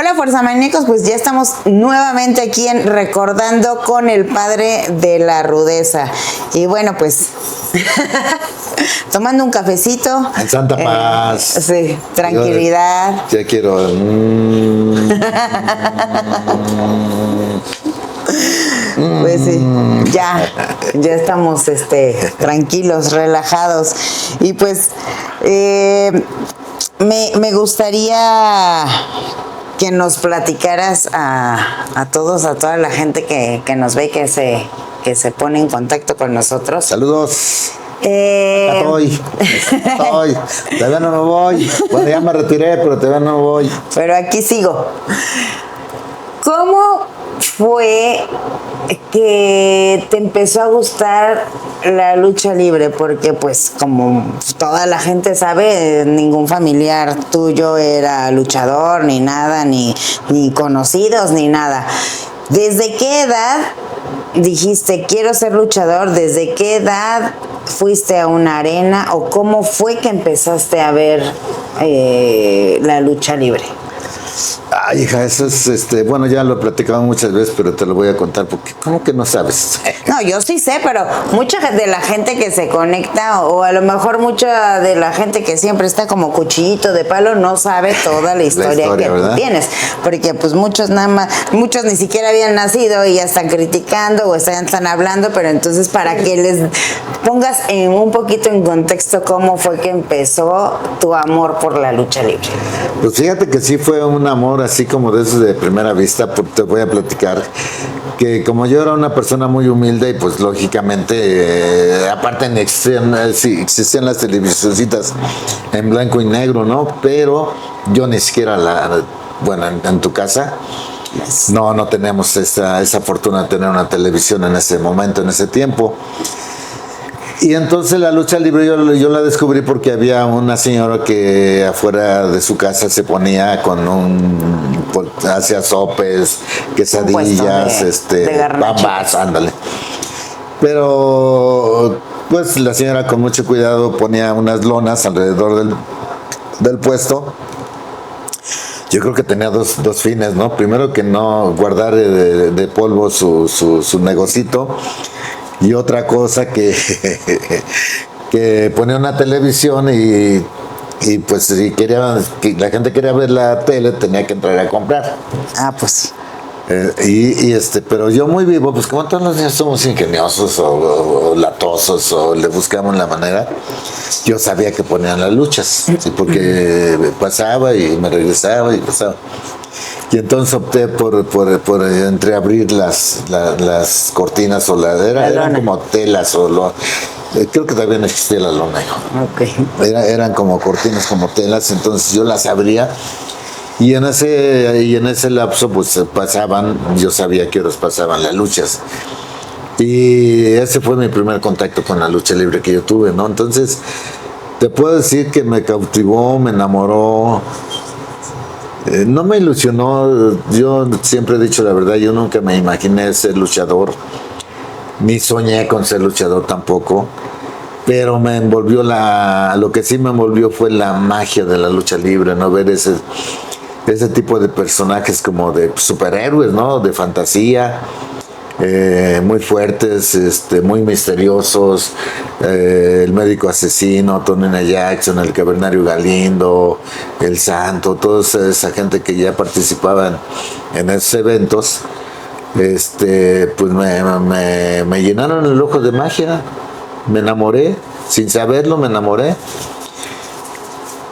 Hola Fuerza Maníacos, pues ya estamos nuevamente aquí en Recordando con el padre de la rudeza. Y bueno, pues tomando un cafecito. En Santa Paz. Sí, tranquilidad. Ya quiero. Pues sí, ya estamos tranquilos, relajados. Y pues me gustaría que nos platicaras a todos, a toda la gente que nos ve y que se pone en contacto con nosotros. Saludos. Estoy. Todavía no me voy. Bueno, ya me retiré, pero todavía no me voy. Pero aquí sigo. ¿Cómo fue que te empezó a gustar la lucha libre? Porque pues como toda la gente sabe, ningún familiar tuyo era luchador, ni nada, ni conocidos, ni nada. ¿Desde qué edad dijiste quiero ser luchador? ¿Desde qué edad fuiste a una arena? ¿O cómo fue que empezaste a ver la lucha libre? Ay, hija, eso es, bueno, ya lo he platicado muchas veces, pero te lo voy a contar porque ¿cómo que no sabes? No, yo sí sé, pero mucha de la gente que se conecta, o a lo mejor mucha de la gente que siempre está como cuchillito de palo, no sabe toda la historia que tú tienes. Porque pues muchos ni siquiera habían nacido y ya están criticando o están hablando, pero entonces para que les pongas un poquito en contexto cómo fue que empezó tu amor por la lucha libre. Pues fíjate que sí fue un amor así como de esos de primera vista, porque te voy a platicar que como yo era una persona muy humilde y pues lógicamente aparte existían las televisioncitas en blanco y negro, ¿no? Pero yo ni siquiera bueno, en tu casa no teníamos esa fortuna de tener una televisión en ese momento, en ese tiempo. Y entonces la lucha libre yo la descubrí porque había una señora que afuera de su casa se ponía hacía sopes, quesadillas, bambas, ándale. Pero pues la señora con mucho cuidado ponía unas lonas alrededor del puesto. Yo creo que tenía dos fines, ¿no? Primero que no guardar de polvo su negocito. Y otra cosa que ponía una televisión y pues si la gente quería ver la tele tenía que entrar a comprar. Ah, pues. Pero yo muy vivo, pues como todos los niños somos ingeniosos o latosos o le buscamos la manera, yo sabía que ponían las luchas, ¿sí? Porque pasaba y me regresaba y pasaba. Y entonces opté por entreabrir las cortinas o eran como telas creo que todavía no existía la lona, hijo. Okay. Eran como cortinas, como telas, entonces yo las abría y en ese lapso pues yo sabía que horas pasaban las luchas. Y ese fue mi primer contacto con la lucha libre que yo tuve, ¿no? Entonces te puedo decir que me cautivó, me enamoró. No me ilusionó, yo siempre he dicho la verdad, yo nunca me imaginé ser luchador, ni soñé con ser luchador tampoco, pero me envolvió lo que sí me envolvió fue la magia de la lucha libre, ¿no? Ver ese tipo de personajes como de superhéroes, ¿no? De fantasía. Muy fuertes, muy misteriosos, el médico asesino, Tony Jackson, el cavernario Galindo, el Santo, toda esa gente que ya participaban en esos eventos, pues me llenaron el ojo de magia, me enamoré, sin saberlo me enamoré.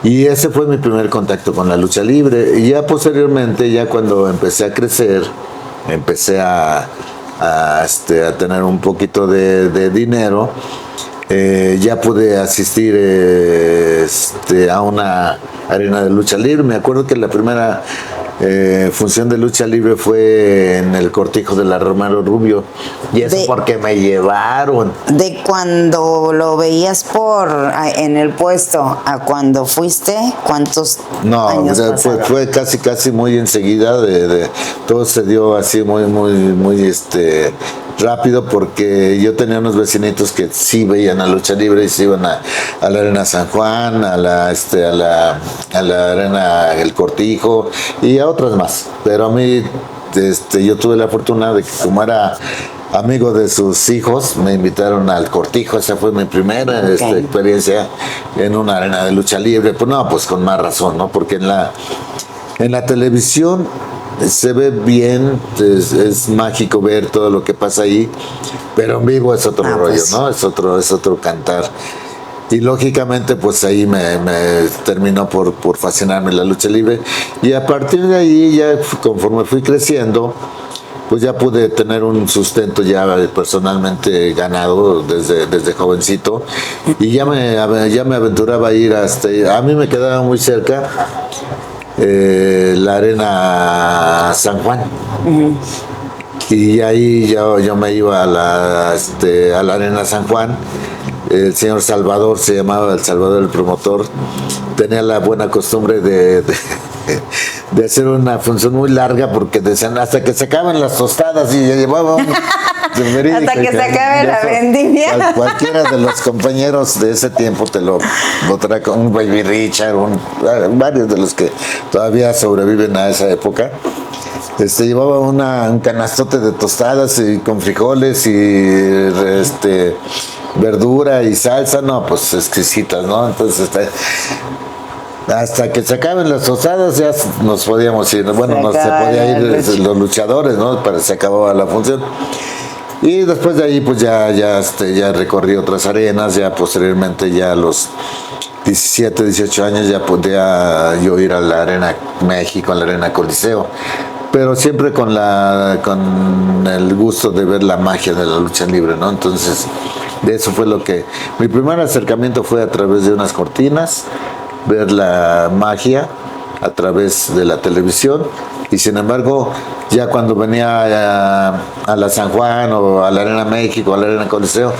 Y ese fue mi primer contacto con la lucha libre. Y ya posteriormente, ya cuando empecé a crecer, empecé a tener un poquito de dinero, ya pude asistir a una arena de lucha libre. Me acuerdo que la primera función de lucha libre fue en el Cortijo de la Romero Rubio, y eso porque me llevaron. De cuando lo veías en el puesto a cuando fuiste, ¿cuántos años pasaron? Fue casi muy enseguida, todo se dio así muy rápido porque yo tenía unos vecinitos que sí veían la lucha libre y se iban a la Arena San Juan, a la Arena El Cortijo y a otras más. Pero a mí, yo tuve la fortuna de que como era amigo de sus hijos, me invitaron al Cortijo. Esa fue mi primera experiencia en una arena de lucha libre. Pues no, pues con más razón, ¿no? Porque en la televisión se ve bien, es mágico ver todo lo que pasa ahí, pero en vivo es otro rollo, pues, ¿no? Es otro cantar. Y lógicamente pues ahí me terminó por fascinarme la lucha libre, y a partir de ahí ya conforme fui creciendo pues ya pude tener un sustento ya personalmente ganado desde jovencito, y ya me aventuraba a ir a mí me quedaba muy cerca la Arena San Juan. Uh-huh. Y ahí yo me iba a la Arena San Juan. El señor Salvador, se llamaba el Salvador, el promotor, tenía la buena costumbre de hacer una función muy larga, porque decían hasta que se acaban las tostadas, y ya llevaba hasta que se acabe la vendimia. Cualquiera de los compañeros de ese tiempo te lo trae, con un Baby Richard, varios de los que todavía sobreviven a esa época. Llevaba un canastote de tostadas y con frijoles y verdura y salsa, no, pues exquisitas, ¿no? Entonces hasta que se acaben las tostadas ya nos podíamos ir, bueno, no se podía ir los luchadores, ¿no? Pero se acababa la función. Y después de ahí pues ya recorrí otras arenas, ya posteriormente, ya a los 17, 18 años ya podía yo ir a la Arena México, a la Arena Coliseo, pero siempre con el gusto de ver la magia de la lucha libre, ¿no? Entonces, de eso fue mi primer acercamiento fue a través de unas cortinas, ver la magia a través de la televisión, y sin embargo, ya cuando venía a la San Juan o a la Arena México, a la Arena Coliseo,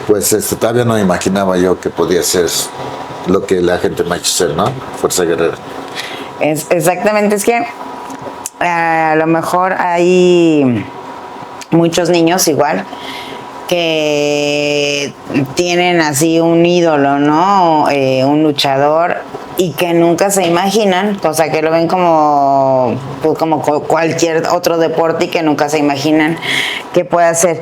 pues todavía no imaginaba yo que podía ser lo que la gente me ha hecho ser, ¿no? Fuerza Guerrera. Exactamente, es que a lo mejor hay muchos niños igual que tienen así un ídolo, ¿no? Un luchador, y que nunca se imaginan, o sea, que lo ven como cualquier otro deporte, y que nunca se imaginan que pueda ser,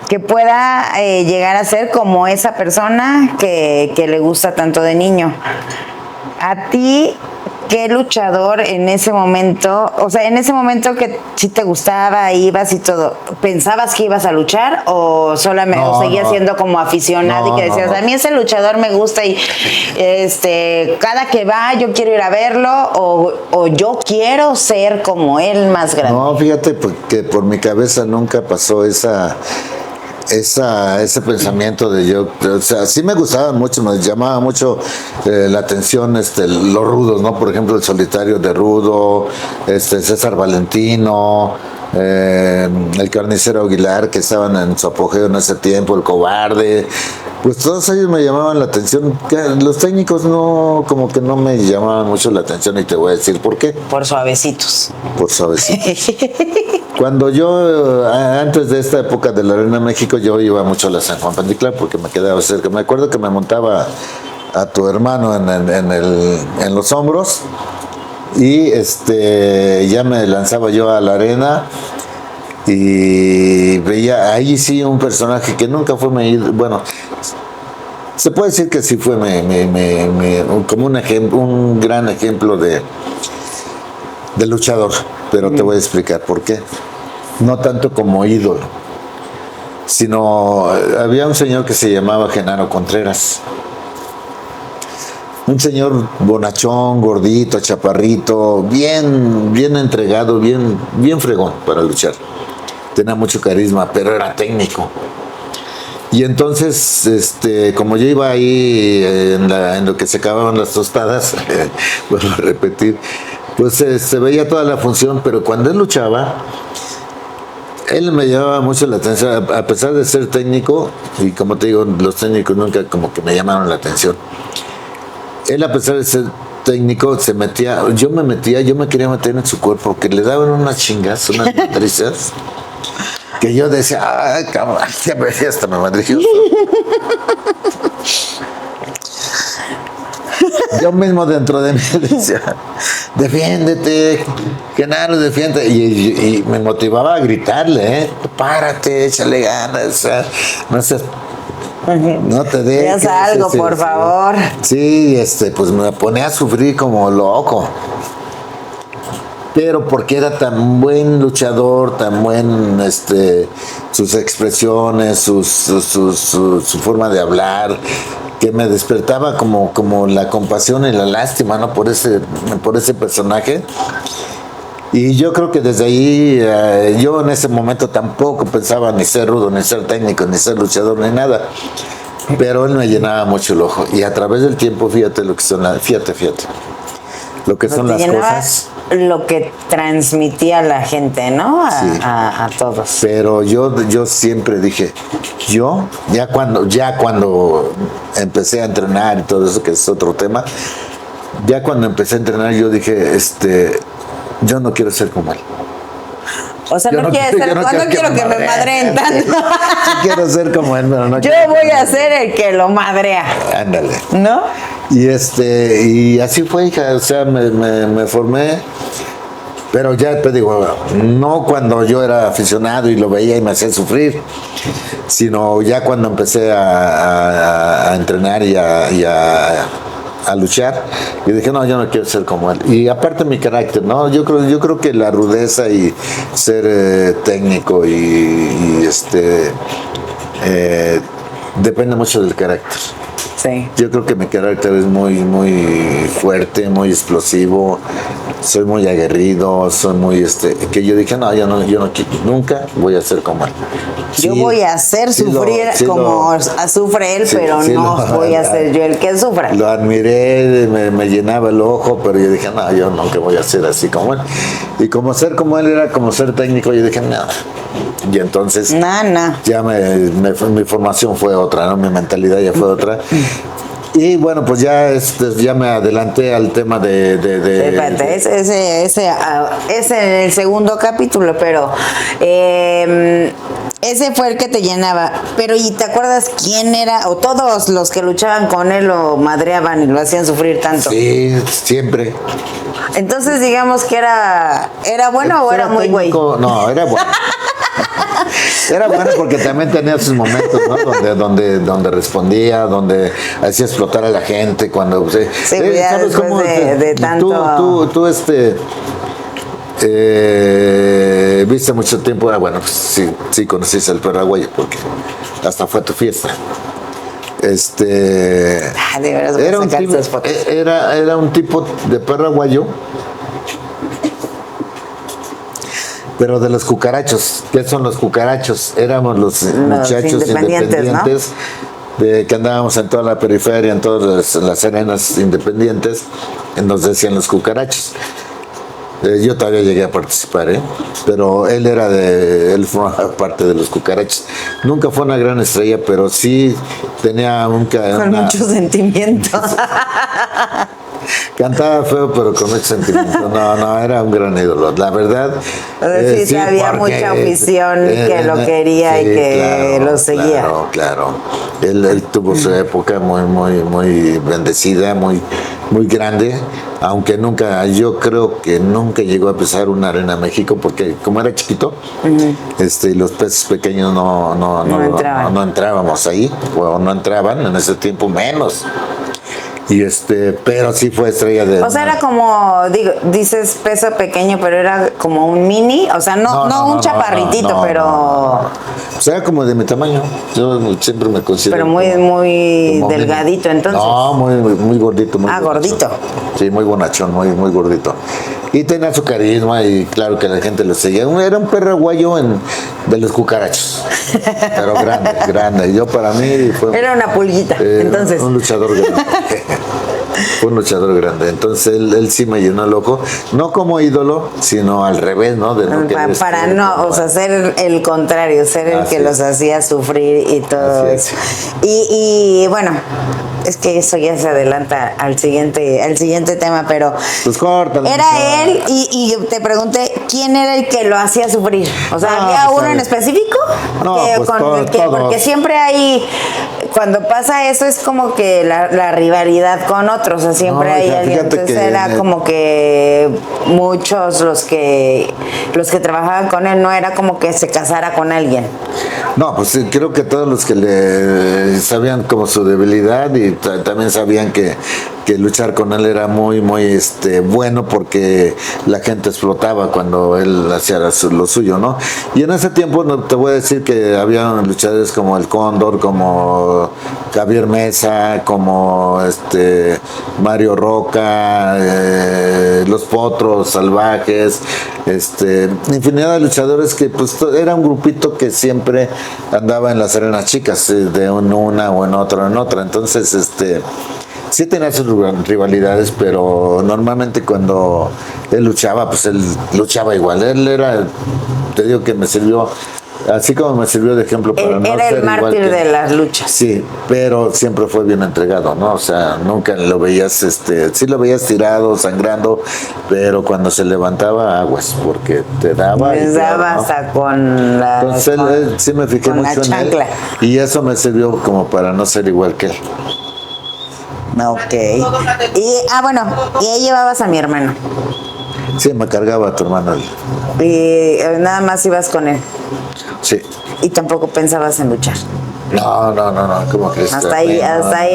que pueda llegar a ser como esa persona que le gusta tanto de niño. A ti, ¿qué luchador en ese momento, o sea, en ese momento que sí te gustaba, ibas y todo, pensabas que ibas a luchar, o solamente seguías siendo como aficionado, y que decías, a mí ese luchador me gusta y cada que va yo quiero ir a verlo, o yo quiero ser como él más grande? No, fíjate que por mi cabeza nunca pasó ese pensamiento de yo, o sea, sí me gustaban mucho, me llamaba mucho la atención los rudos, ¿no? Por ejemplo, el Solitario de Rudo, César Valentino, el Carnicero Aguilar, que estaban en su apogeo en ese tiempo, el Cobarde, pues todos ellos me llamaban la atención. Los técnicos como que no me llamaban mucho la atención, y te voy a decir por qué. Por suavecitos. Por suavecitos. Cuando yo, antes de esta época de la Arena México, yo iba mucho a la San Juan Pandiclar porque me quedaba cerca. Me acuerdo que me montaba a tu hermano en los hombros, y ya me lanzaba yo a la arena, y veía ahí sí un personaje que nunca fue bueno, se puede decir que sí fue como un gran ejemplo de luchador, pero te voy a explicar por qué. No tanto como ídolo, sino había un señor que se llamaba Genaro Contreras. Un señor bonachón, gordito, chaparrito, bien entregado, bien fregón para luchar. Tenía mucho carisma, pero era técnico. Y entonces, como yo iba ahí en lo que se acababan las tostadas, vuelvo a repetir, pues se veía toda la función, pero cuando él luchaba, él me llamaba mucho la atención, a pesar de ser técnico, y como te digo, los técnicos nunca como que me llamaron la atención. Él, a pesar de ser técnico, yo me quería meter en su cuerpo, porque le daban unas chingas, unas matrices. que yo decía, ay, cabrón, ya me hasta me madrigió. Yo mismo dentro de mí decía, defiéndete, que nada nos defiende. Y me motivaba a gritarle, párate, échale ganas, o sea, no seas, no te dejes. Haz algo, por favor. Sí, pues me ponía a sufrir como loco. Pero porque era tan buen luchador, tan buen, sus expresiones, su forma de hablar, que me despertaba como la compasión y la lástima, ¿no? Por ese personaje. Y yo creo que desde ahí, yo en ese momento tampoco pensaba ni ser rudo, ni ser técnico, ni ser luchador, ni nada. Pero él me llenaba mucho el ojo. Y a través del tiempo, fíjate lo que son fíjate. Lo que son las cosas. Lo que transmitía la gente, ¿no? A todos. Pero yo siempre dije, ya cuando empecé a entrenar y todo eso, que es otro tema, ya cuando empecé a entrenar yo dije, yo no quiero ser como él. O sea, no quiero que me madreen tanto. Sí quiero ser como él, pero no. Yo voy a ser el que lo madrea. Ándale. ¿No? Y así fue, hija. O sea, me formé. Pero ya te digo, no cuando yo era aficionado y lo veía y me hacía sufrir, sino ya cuando empecé a entrenar y a luchar, y dije, no, yo no quiero ser como él. Y aparte mi carácter, ¿no? Yo creo que la rudeza y ser técnico depende mucho del carácter. Sí. Yo creo que mi carácter es muy fuerte, muy explosivo, soy muy aguerrido, soy muy que yo dije, no, yo no nunca voy a ser como él. Yo voy a hacer sufrir como sufre él, pero no voy a ser yo el que sufra. Lo admiré, me llenaba el ojo, pero yo dije, no, yo nunca voy a ser así como él. Y como ser como él era como ser técnico, yo dije, no. Y entonces ya mi formación fue otra, ¿no? Mi mentalidad ya fue otra. Y bueno, pues ya me adelanté al tema Espérate, ese en el segundo capítulo, pero ese fue el que te llenaba. Pero ¿y te acuerdas quién era? ¿O todos los que luchaban con él lo madreaban y lo hacían sufrir tanto? Sí, siempre. Entonces digamos que era bueno o era muy güey. No, era bueno. Era bueno porque también tenía sus momentos, ¿no? Donde respondía, donde hacía explotar a la gente, cuando ¿sabes cómo de tanto? Tú viste mucho tiempo, bueno, pues, sí conociste al perro aguayo porque hasta fue a tu fiesta. De veras, era un tipo de perro aguayo, pero de los cucarachos. ¿Qué son los cucarachos? Éramos los muchachos independientes, ¿no? Que andábamos en toda la periferia, en todas las arenas independientes, en donde decían los cucarachos. Yo todavía llegué a participar, pero él formaba parte de los cucarachos. Nunca fue una gran estrella, pero sí tenía con mucho sentimiento. Cantaba feo, pero con mucho sentimiento. No, era un gran ídolo. La verdad. Sí, había mucha afición que lo quería y que lo seguía. Claro. Él tuvo su época muy bendecida, muy grande, aunque yo creo que nunca llegó a pisar una arena México, porque como era chiquito, los peces pequeños no entrábamos ahí, o no entraban en ese tiempo menos. Y pero sí fue estrella de... O sea, era como, dices peso pequeño, pero era como un mini, o sea, no un chaparritito, pero... O sea, como de mi tamaño. Yo siempre me considero... Pero muy delgadito, entonces. No, muy gordito. Gordito. Sí, muy bonachón, muy gordito. Y tenía su carisma y claro que la gente lo seguía. Era un perro aguayo de los cucarachos. Pero grande. Yo para mí fue... Era una pulguita, entonces. Un luchador grande. Fue un luchador grande. Entonces él sí me llenó loco. No como ídolo, sino al revés, ¿no? Para no, o sea, ser el contrario, ser el que los hacía sufrir y todo eso. Y bueno, es que eso ya se adelanta al siguiente tema, pero Pues córtale. era él y te pregunté quién era el que lo hacía sufrir. O sea, No, ¿había pues, uno en específico? No, pues, Porque todos. siempre hay, cuando pasa eso es como que la rivalidad con otros, o sea, siempre No, hay hija, alguien. fíjate Entonces que- era como que muchos los que trabajaban con él, no era como que se casara con alguien. No, pues sí, creo que todos los que le sabían como su debilidad y también sabían que luchar con él era muy, muy bueno porque la gente explotaba cuando él hacía lo suyo, ¿no? Y en ese tiempo no, te voy a decir que había luchadores como el Cóndor, como Javier Mesa, como Mario Roca, los Potros Salvajes, infinidad de luchadores que pues era un grupito que siempre andaba en las arenas chicas, de una o en otra, entonces sí tenía sus rivalidades, pero normalmente cuando él luchaba, pues él luchaba igual. Él era, te digo que me sirvió, así como me sirvió de ejemplo para no Era ser el igual mártir que- de las luchas. Sí, pero siempre fue bien entregado, ¿no? O sea, nunca lo veías, sí lo veías tirado, sangrando, pero cuando se levantaba, aguas, porque te daba. y Les te daba ¿no? hasta con la. Entonces él sí me fijé con la mucho en él chancla. y eso me sirvió como para no ser igual que él. Ok. Bueno, y ahí llevabas a mi hermano. Sí, me cargaba a tu hermano. Y nada más ibas con él. Sí. Y tampoco pensabas en luchar. No, ¿cómo crees? Hasta ahí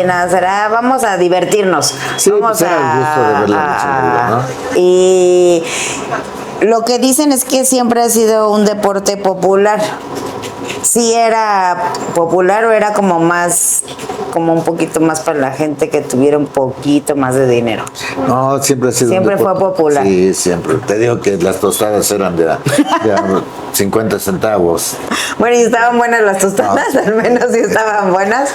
nada, será, vamos a divertirnos. Sí, vamos pues era el gusto de ver la lucha libre, Y lo que dicen es que siempre ha sido un deporte popular. ¿Sí era popular o era como un poquito más para la gente que tuviera un poquito más de dinero? No, siempre ha sido. Siempre fue popular. Sí, siempre. Te digo que las tostadas eran de 50 centavos. Bueno, ¿y estaban buenas las tostadas? Al menos sí estaban buenas.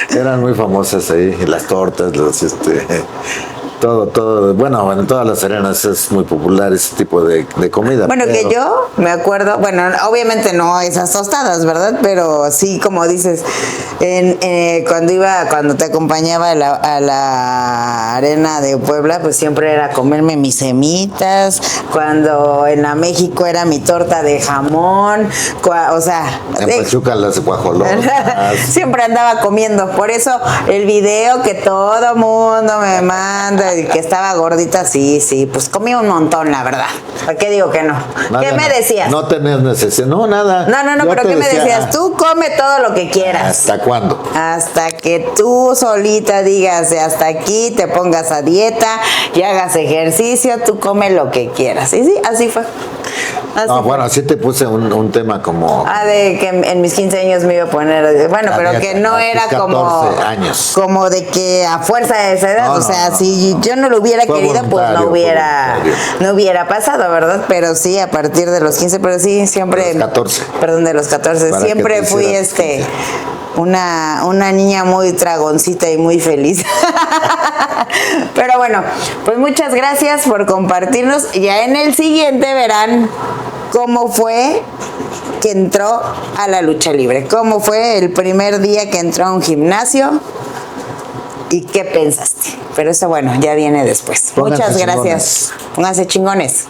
Eran muy famosas ahí, las tortas, todo. Bueno, en todas las arenas es muy popular ese tipo de comida. Bueno, pero- que yo me acuerdo, bueno, obviamente no esas tostadas, ¿verdad? Pero sí, como dices, cuando te acompañaba a la arena de Puebla, pues siempre era comerme mis semitas, cuando en la México era mi torta de jamón, o sea... En Pachuca las guajolotas. Siempre andaba comiendo, por eso el video que todo mundo me manda, y que estaba gordita, sí, pues comí un montón, la verdad. ¿Para qué digo que no? Nada, ¿Qué me decías? No tenías necesidad, no, nada. No, Yo pero te ¿qué me decía, decías? Tú come todo lo que quieras. ¿Hasta cuándo? Hasta que tú solita digas de hasta aquí, te pongas a dieta y hagas ejercicio, tú come lo que quieras. Y sí, así fue. Así No, fue. bueno, así te puse un tema como... De que en mis 15 años me iba a poner, bueno, pero dieta, que no a tus era 14 como años. como de que a fuerza de esa edad, No, o sea, no. si yo no lo hubiera Fue querido, pues voluntario, no hubiera pasado, ¿verdad? Pero sí, a partir de los 15, pero sí, siempre... De los 14. Perdón, de los 14, Para que siempre te fui hicieras 15. una niña muy dragoncita y muy feliz. Pero bueno, pues muchas gracias por compartirnos. Ya en el siguiente verán cómo fue que entró a la lucha libre, cómo fue el primer día que entró a un gimnasio y qué pensaste. Pero eso, bueno, ya viene después. Pónganse Muchas gracias. Pónganse chingones.